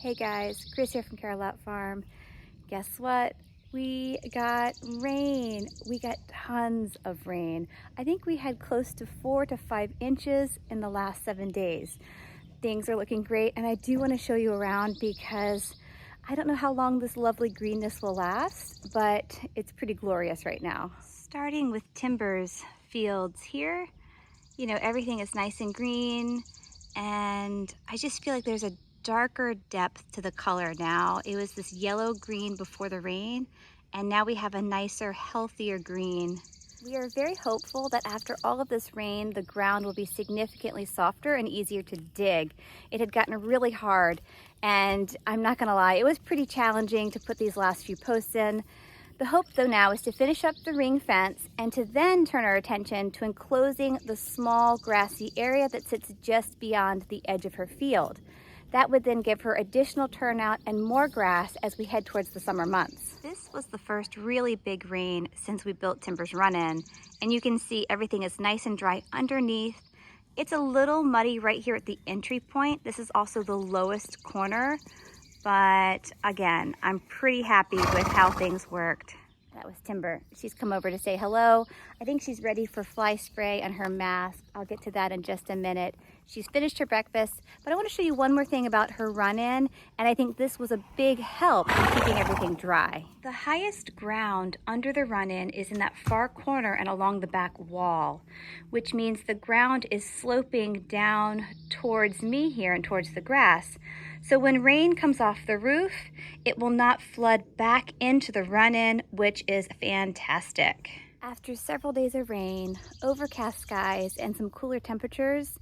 Hey guys, Chris here from Carolot Farm. Guess what? We got rain. We got tons of rain. I think we had close to 4 to 5 inches in the last 7 days. Things are looking great, and I do want to show you around because I don't know how long this lovely greenness will last, but it's pretty glorious right now. Starting with Timber's fields here, you know, everything is nice and green, and I just feel like there's a darker depth to the color now. It was this yellow green before the rain, and now we have a nicer, healthier green. We are very hopeful that after all of this rain, the ground will be significantly softer and easier to dig. It had gotten really hard, and I'm not gonna lie, it was pretty challenging to put these last few posts in. The hope though now is to finish up the ring fence and to then turn our attention to enclosing the small grassy area that sits just beyond the edge of her field. That would then give her additional turnout and more grass as we head towards the summer months. This was the first really big rain since we built Timber's run-in, and you can see everything is nice and dry underneath. It's a little muddy right here at the entry point. This is also the lowest corner, but again, I'm pretty happy with how things worked. That was Timber. She's come over to say hello. I think she's ready for fly spray and her mask. I'll get to that in just a minute. She's finished her breakfast, but I want to show you one more thing about her run-in, and I think this was a big help in keeping everything dry. The highest ground under the run-in is in that far corner and along the back wall, which means the ground is sloping down towards me here and towards the grass. So when rain comes off the roof, it will not flood back into the run-in, which is fantastic. After several days of rain, overcast skies, and some cooler temperatures,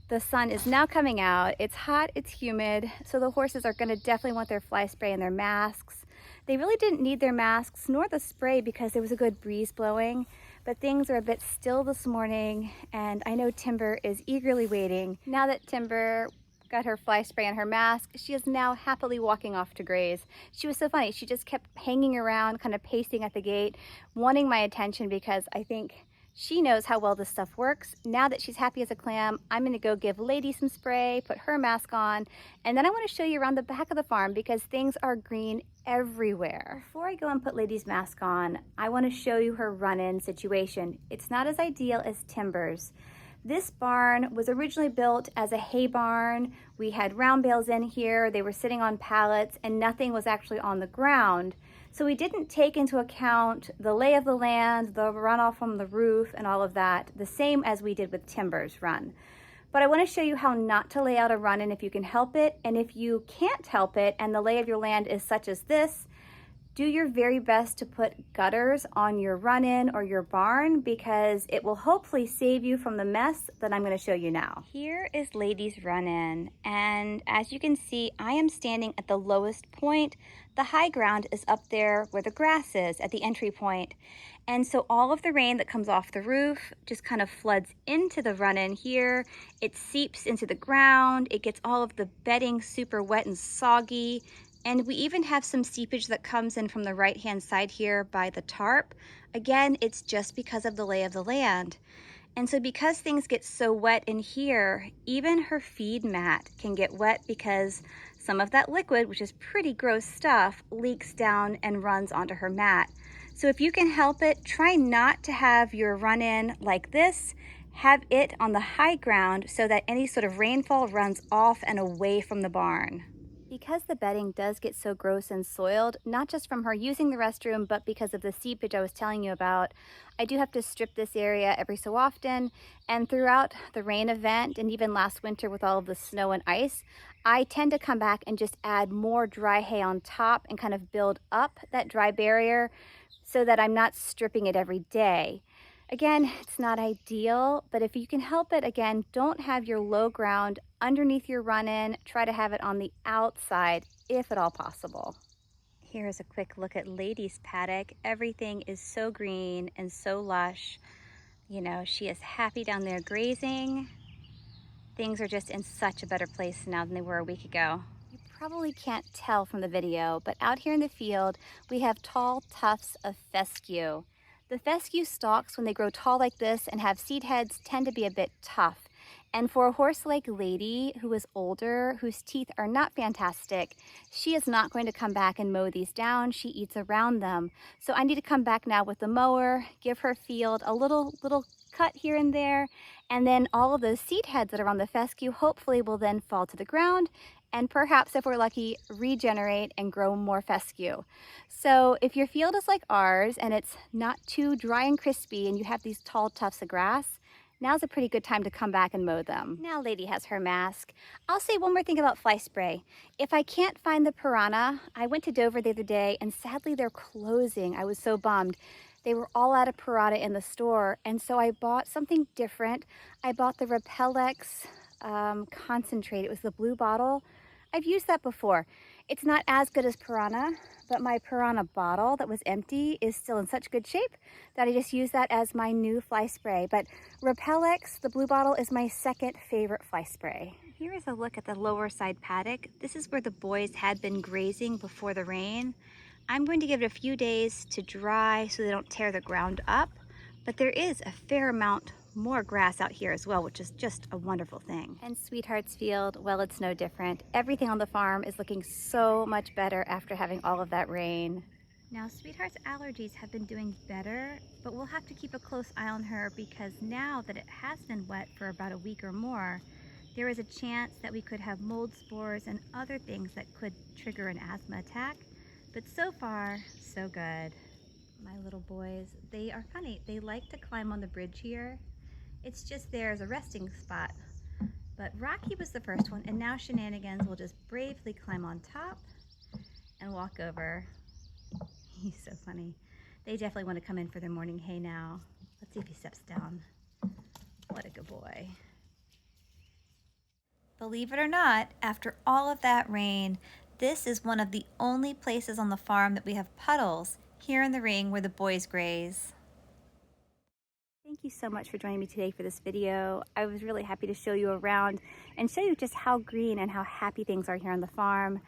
the sun is now coming out. It's hot, it's humid, so the horses are gonna definitely want their fly spray and their masks. They really didn't need their masks nor the spray because there was a good breeze blowing, but things are a bit still this morning, and I know Timber is eagerly waiting. Now that Timber got her fly spray and her mask, she is now happily walking off to graze. She was so funny. She just kept hanging around, kind of pacing at the gate, wanting my attention because I think she knows how well this stuff works. Now that she's happy as a clam, I'm gonna go give Lady some spray, put her mask on, and then I wanna show you around the back of the farm because things are green everywhere. Before I go and put Lady's mask on, I wanna show you her run-in situation. It's not as ideal as Timber's. This barn was originally built as a hay barn. We had round bales in here, they were sitting on pallets, and nothing was actually on the ground. So we didn't take into account the lay of the land, the runoff from the roof, and all of that, the same as we did with Timber's run. But I want to show you how not to lay out a run-in if you can help it, and if you can't help it and the lay of your land is such as this, do your very best to put gutters on your run-in or your barn because it will hopefully save you from the mess that I'm going to show you now. Here is Lady's run-in, and as you can see, I am standing at the lowest point. The high ground is up there where the grass is at the entry point. And so all of the rain that comes off the roof just kind of floods into the run-in here. It seeps into the ground. It gets all of the bedding super wet and soggy. And we even have some seepage that comes in from the right-hand side here by the tarp. Again, it's just because of the lay of the land. And so because things get so wet in here, even her feed mat can get wet because some of that liquid, which is pretty gross stuff, leaks down and runs onto her mat. So if you can help it, try not to have your run-in like this. Have it on the high ground so that any sort of rainfall runs off and away from the barn. Because the bedding does get so gross and soiled, not just from her using the restroom, but because of the seepage I was telling you about, I do have to strip this area every so often. And throughout the rain event, and even last winter with all of the snow and ice, I tend to come back and just add more dry hay on top and kind of build up that dry barrier so that I'm not stripping it every day. Again, it's not ideal, but if you can help it, again, don't have your low ground underneath your run-in. Try to have it on the outside, if at all possible. Here's a quick look at Lady's paddock. Everything is so green and so lush. You know, she is happy down there grazing. Things are just in such a better place now than they were a week ago. You probably can't tell from the video, but out here in the field, we have tall tufts of fescue. The fescue stalks, when they grow tall like this and have seed heads, tend to be a bit tough. And for a horse-like lady who is older, whose teeth are not fantastic, she is not going to come back and mow these down. She eats around them. So I need to come back now with the mower, give her field a little cut here and there, and then all of those seed heads that are on the fescue hopefully will then fall to the ground and perhaps, if we're lucky, regenerate and grow more fescue. So if your field is like ours and it's not too dry and crispy and you have these tall tufts of grass, now's a pretty good time to come back and mow them. Now Lady has her mask. I'll say one more thing about fly spray. If I can't find the piranha, I went to Dover the other day and sadly they're closing. I was so bummed. They were all out of piranha in the store, and so I bought something different. I bought the Repellex concentrate. It was the blue bottle. I've used that before. It's not as good as piranha, but my piranha bottle that was empty is still in such good shape that I just use that as my new fly spray. But Repellex, the blue bottle, is my second favorite fly spray. Here is a look at the lower side paddock. This is where the boys had been grazing before the rain. I'm going to give it a few days to dry so they don't tear the ground up, but there is a fair amount more grass out here as well, which is just a wonderful thing. And Sweetheart's field, well, it's no different. Everything on the farm is looking so much better after having all of that rain. Now, Sweetheart's allergies have been doing better, but we'll have to keep a close eye on her because now that it has been wet for about a week or more, there is a chance that we could have mold spores and other things that could trigger an asthma attack. But so far, so good. My little boys, they are funny. They like to climb on the bridge here. It's just there as a resting spot. But Rocky was the first one, and now Shenanigans will just bravely climb on top and walk over. He's so funny. They definitely want to come in for their morning hay now. Let's see if he steps down. What a good boy. Believe it or not, after all of that rain, this is one of the only places on the farm that we have puddles here in the ring where the boys graze. Thank you so much for joining me today for this video. I was really happy to show you around and show you just how green and how happy things are here on the farm.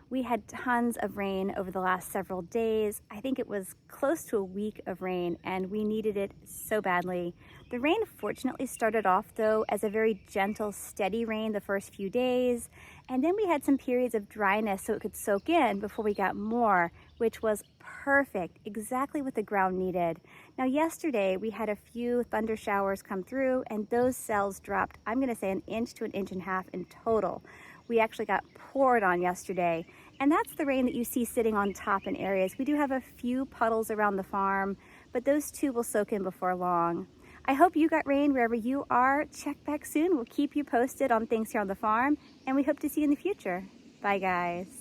We had tons of rain over the last several days. I think it was close to a week of rain and we needed it so badly. The rain fortunately started off though as a very gentle, steady rain the first few days. And then we had some periods of dryness so it could soak in before we got more, which was perfect, exactly what the ground needed. Now yesterday we had a few thunder showers come through and those cells dropped, I'm gonna say 1 inch to 1.5 inches in total. We actually got poured on yesterday, and that's the rain that you see sitting on top in areas. We do have a few puddles around the farm, but those too will soak in before long. I hope you got rain wherever you are. Check back soon. We'll keep you posted on things here on the farm, and we hope to see you in the future. Bye, guys.